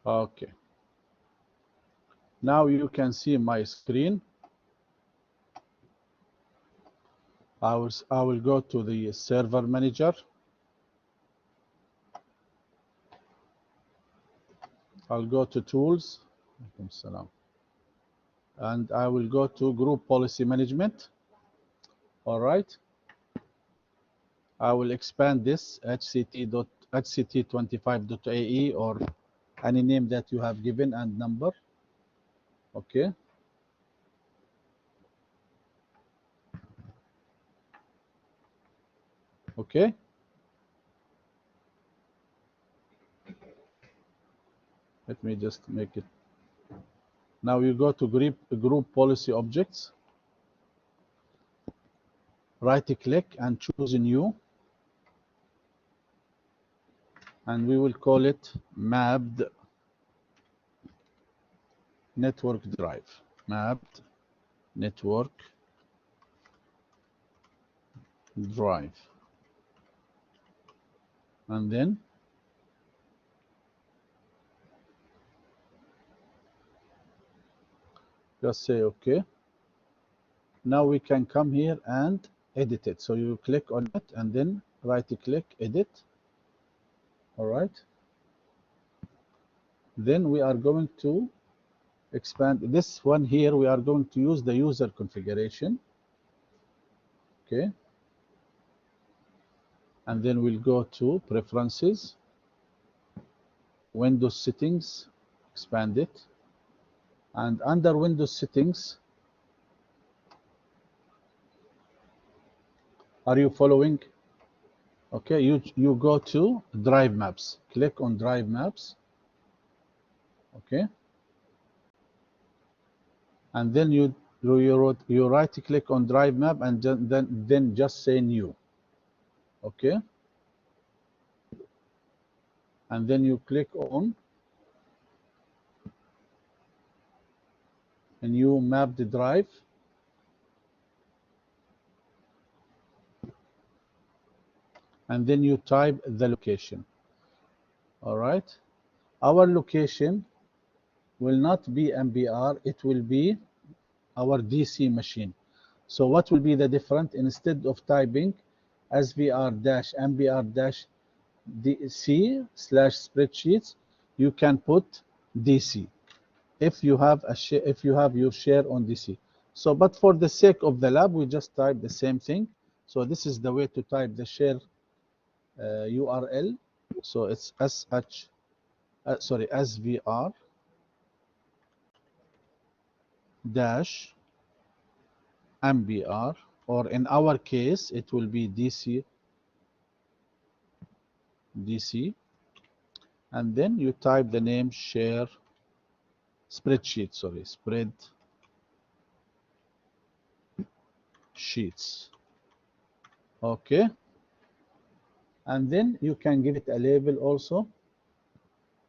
Okay. Now you can see my screen. I will go to the server manager. I'll go to tools. And I will go to group policy management. All right. I will expand this hct25.ae or any name that you have given and number. Okay. Okay. Let me just make it. Now you go to group policy objects. Right click and choose new. And we will call it mapped network drive. Mapped network drive. And then just say okay. Now we can come here and edit it. So you click on it and then right click, edit. All right. Then we are going to expand this one here. We are going to use the user configuration. Okay. And then we'll go to preferences, Windows settings, expand it. And under Windows settings, are you following? Okay, you go to drive maps. Click on drive maps. Okay. And then you right click on drive map and then just say new. Okay. And then you click on a new mapped drive. And then you type the location. All right. Our location will not be MBR, it will be our DC machine. So what will be the difference? Instead of typing svr-mbr-dc/spreadsheets, you can put DC if you have your share on DC. So, but for the sake of the lab, we just type the same thing. So this is the way to type the share URL. So it's svr dash mbr, or in our case it will be DC, and then you type the name share spreadsheet, spread sheets. Okay, and then you can give it a label also,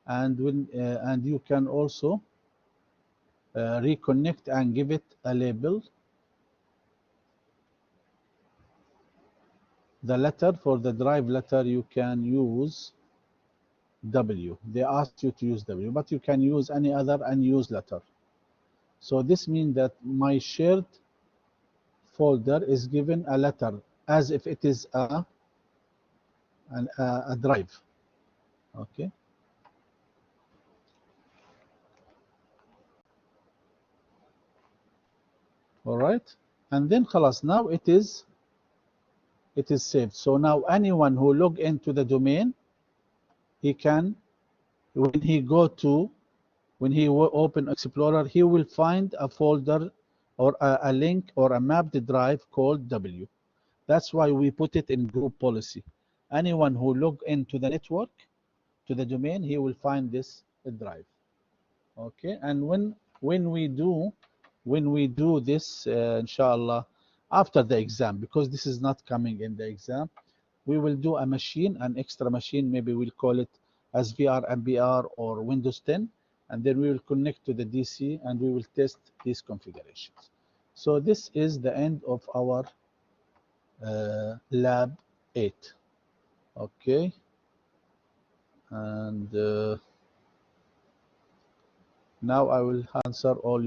and you can also reconnect and give it a label. The letter for the drive letter, you can use W. They asked you to use W, but you can use any other unused letter. So this means that my shared folder is given a letter as if it is a drive. Okay. All right. And then خلاص, now it is saved. So now anyone who log into the domain, he can, when he open Explorer, he will find a folder or a link or a mapped drive called W. That's why we put it in group policy. Anyone who log into the network, to the domain, he will find this drive. Okay, and when we do this, inshallah, after the exam, because this is not coming in the exam, we will do a machine, an extra machine, maybe we'll call it as VR, MBR, or Windows 10, and then we will connect to the DC and we will test these configurations. So this is the end of our lab 8. Okay, and Now I will answer all